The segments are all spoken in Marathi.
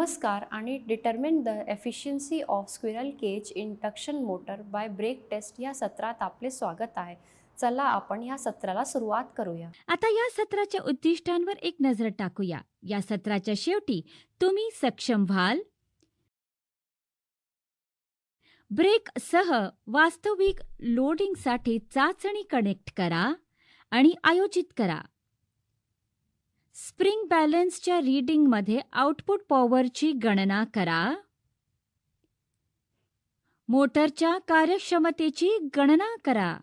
नमस्कार आणि determine the efficiency of squirrel cage induction motor by brake test या सत्रात आपले स्वागत आहे. चला आपण या सत्राला सुरुवात करूया. आता या सत्राच्या उद्दिष्टांवर एक नजर टाकूया. या सत्राच्या शेवटी तुम्ही सक्षम व्हाल ब्रेक सह वास्तविक लोडिंगसाठी चाचणी कनेक्ट करा आणि आयोजित करा. स्प्रिंग बॅलन्सच्या रीडिंगमध्ये आउटपुट पॉवरची गणना करा. मोटरच्या कार्यक्षमतेची गणना करा.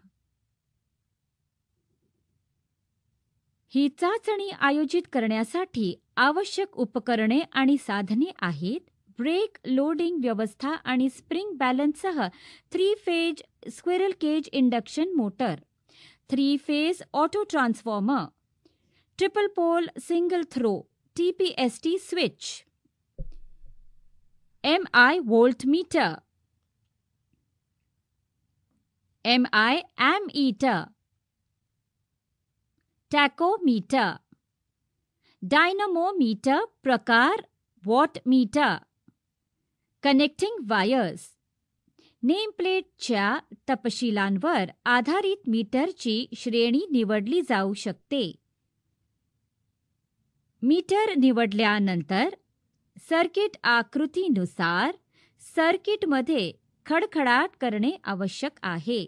ही चाचणी आयोजित करण्यासाठी आवश्यक उपकरणे आणि साधने आहेत. ब्रेक लोडिंग व्यवस्था आणि स्प्रिंग बॅलन्ससह 3 phase squirrel cage induction motor, 3 phase auto transformer, triple pole single throw TPST switch, MI voltmeter, MI ammeter, tachometer, dynamometer प्रकार वॉटमीटर, कनेक्टिंग वायर्स. नेमप्लेटच्या तपशिलांवर आधारित मीटरची श्रेणी निवडली जाऊ शकते. मीटर निवडल्यानंतर सर्किट आकृतीनुसार सर्किटमध्ये खडखडाट करणे आवश्यक आहे.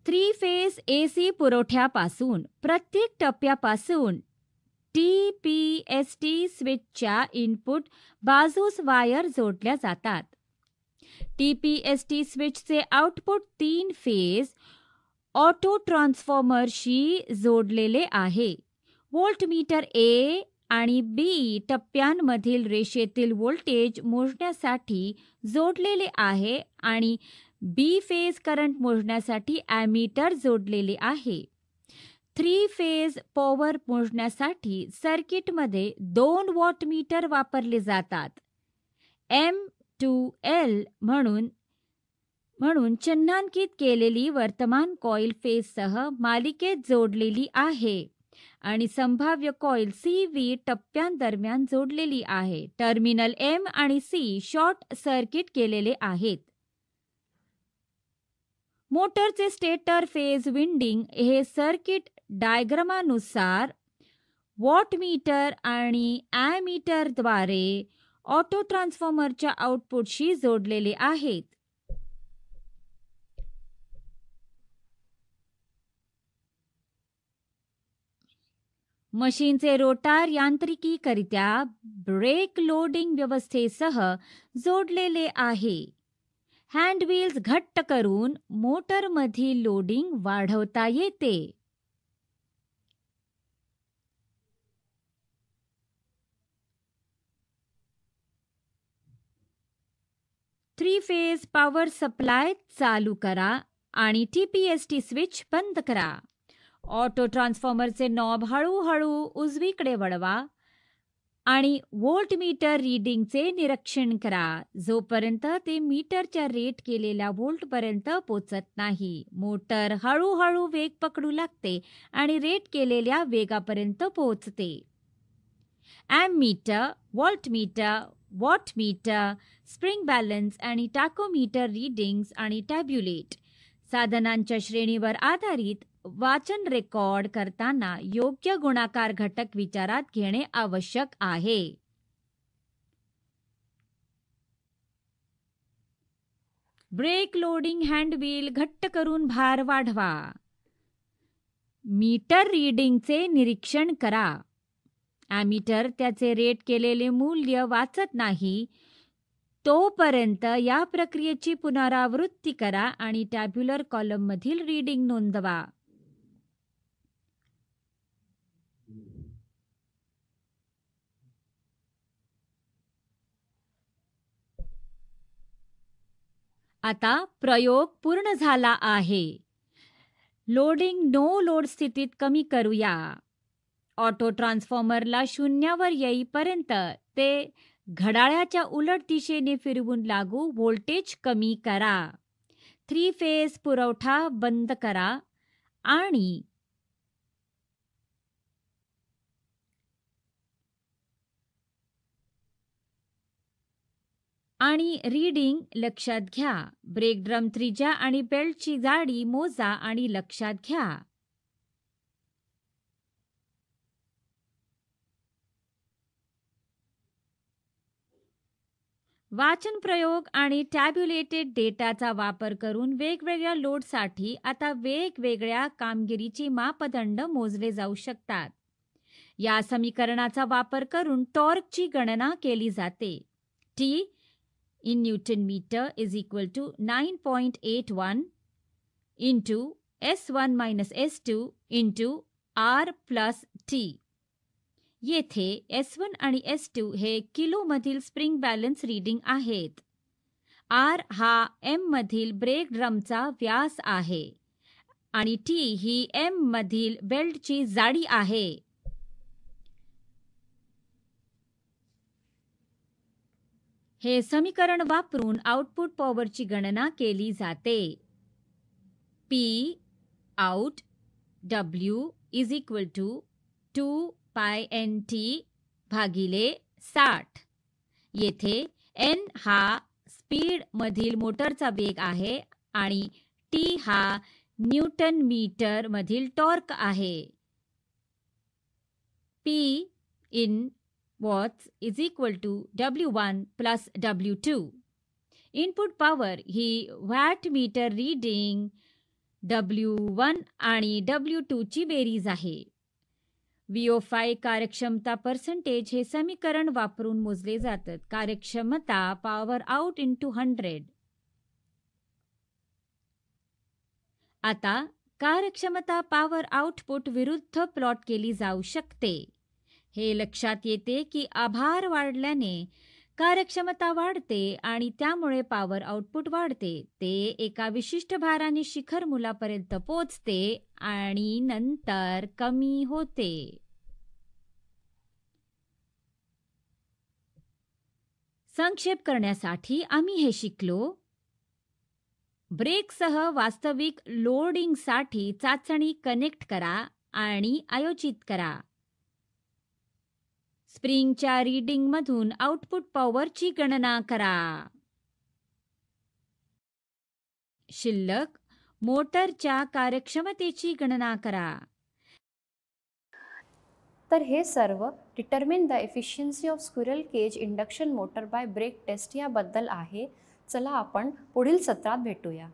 थ्री फेज AC पुरवठ्यापासून प्रत्येक टप्प्यापासून TPST स्विचच्या इनपुट बाजूस वायर जोडल्या जातात. TPST स्विचचे आउटपुट 3 फेज ऑटो ट्रान्सफॉर्मरशी जोडलेले आहे. व्होल्टमीटर A आणि B टप्प्यांमधील रेषेतील व्होल्टेज मोजण्यासाठी जोडलेले आहे आणि B फेज करंट मोजण्यासाठी एमीटर जोडलेले आहे. 3 फेज पॉवर मोजण्यासाठी सर्किटमध्ये 2 वॉटमीटर वापरले जातात. M2L म्हणून चिन्हांकित केलेली वर्तमान कॉईल फेजसह मालिकेत जोडलेली आहे आणि संभाव्य कॉईल CV टप्प्यांदरम्यान जोडलेली आहे. टर्मिनल M आणि C शॉर्ट सर्किट केलेले आहेत. मोटरचे स्टेटर फेज विंडिंग हे सर्किट डायग्रामानुसार वॉटमीटर आणि एमीटरद्वारे ऑटो ट्रान्सफॉर्मरच्या आउटपुटशी जोडलेले आहेत. मशीनचे रोटार यांत्रिकीकरित्या ब्रेक लोडिंग व्यवस्थेसह जोडलेले आहे. हँडव्हील्स घट्ट करून मोटरमधील लोडिंग वाढवता येते. थ्री फेज पॉवर सप्लाय चालू करा आणि TPST स्विच बंद करा. ऑटो ट्रान्सफॉर्मरचे नॉब हळूहळू उजवीकडे वळवा आणि व्होल्टमीटर रीडिंगचे निरीक्षण करा जोपर्यंत ते मीटरच्या रेट केलेल्या व्होल्टपर्यंत पोचत नाही. मोटर हळूहळू वेग पकडू लागते आणि रेट केलेल्या वेगापर्यंत पोहोचते. Ammeter, voltmeter, wattmeter, spring balance आणि टॅकोमीटर रीडिंग्स आणि टॅब्युलेट साधनांच्या श्रेणीवर आधारित वाचन रेकॉर्ड करताना योग्य गुणाकार घटक विचारात घेणे आवश्यक आहे. ब्रेक लोडिंग हँडव्हील घट्ट करून भार वाढवा. मीटर रीडिंगचे निरीक्षण करा. एमीटर त्याचे रेट केलेले मूल्य वाचत नाही तोपर्यंत या प्रक्रियेची पुनरावृत्ती करा आणि टॅब्युलर कॉलममधील रीडिंग नोंदवा. आता प्रयोग पूर्ण झाला आहे. लोडिंग नो लोड स्थितीत कमी करूया. ऑटो ट्रान्सफॉर्मरला 0वर येईपर्यंत ते घड्याळाच्या उलट दिशेने फिरवून लागू व्होल्टेज कमी करा. 3 फेज पुरवठा बंद करा आणि आणि रीडिंग लक्षात घ्या. ब्रेक ड्रम त्रिज्या आणि बेल्टची जाडी मोजा आणि लक्षात घ्या. वाचन प्रयोग आणि टॅब्युलेटेड डेटाचा वापर करून वेगवेगळ्या लोडसाठी आता वेगवेगळ्या कामगिरीचे मापदंड मोजले जाऊ शकतात. या समीकरणाचा वापर करून टॉर्कची गणना केली जाते. T in Newton meter is equal to 9.81 into S1 minus S2 into R plus T. येथे S1 आणि S2 हे किलोमधील स्प्रिंग बॅलन्स रीडिंग आहेत. R हा M मधील ब्रेक ड्रमचा व्यास आहे आणि T ही M मधील बेल्टची जाडी आहे. हे समीकरण वापरून आउटपुट पॉवरची गणना केली जाते. P out W is equal to 2 pi NT भागिले 60. येथे N हा स्पीड मधील मोटरचा वेग आहे आणि T हा न्यूटन मीटर मधील टॉर्क आहे. P in watts is equal to W1 plus W2. Input power he watt meter reading W1 आणि W2 ची बेरीज आहे. VO5 कार्यक्षमता पर्सेंटेज हे समीकरण वापरून मोजले जातात. कार्यक्षमता पॉवर आउट इंटू 100. आता कार्यक्षमता पॉवर आउटपुट विरुद्ध प्लॉट केली जाऊ शकते. हे लक्षात येते की आभार वाढल्याने कार्यक्षमता वाढते आणि त्यामुळे पॉवर आउटपुट वाढते. ते एका विशिष्ट भाराने शिखर मूल्यापर्यंत पोहोचते आणि नंतर कमी होते. संक्षेप करण्यासाठी आम्ही हे शिकलो. ब्रेकसह वास्तविक लोडिंगसाठी चाचणी कनेक्ट करा आणि आयोजित करा. स्प्रिंगच्या रीडिंगमधून आउटपुट पॉवरची गणना करा. शिल्लक मोटरच्या कार्यक्षमतेची गणना करा. तर हे सर्व determine the efficiency of squirrel cage induction motor by brake test याबद्दल आहे. चला आपण पुढील सत्रात भेटूया.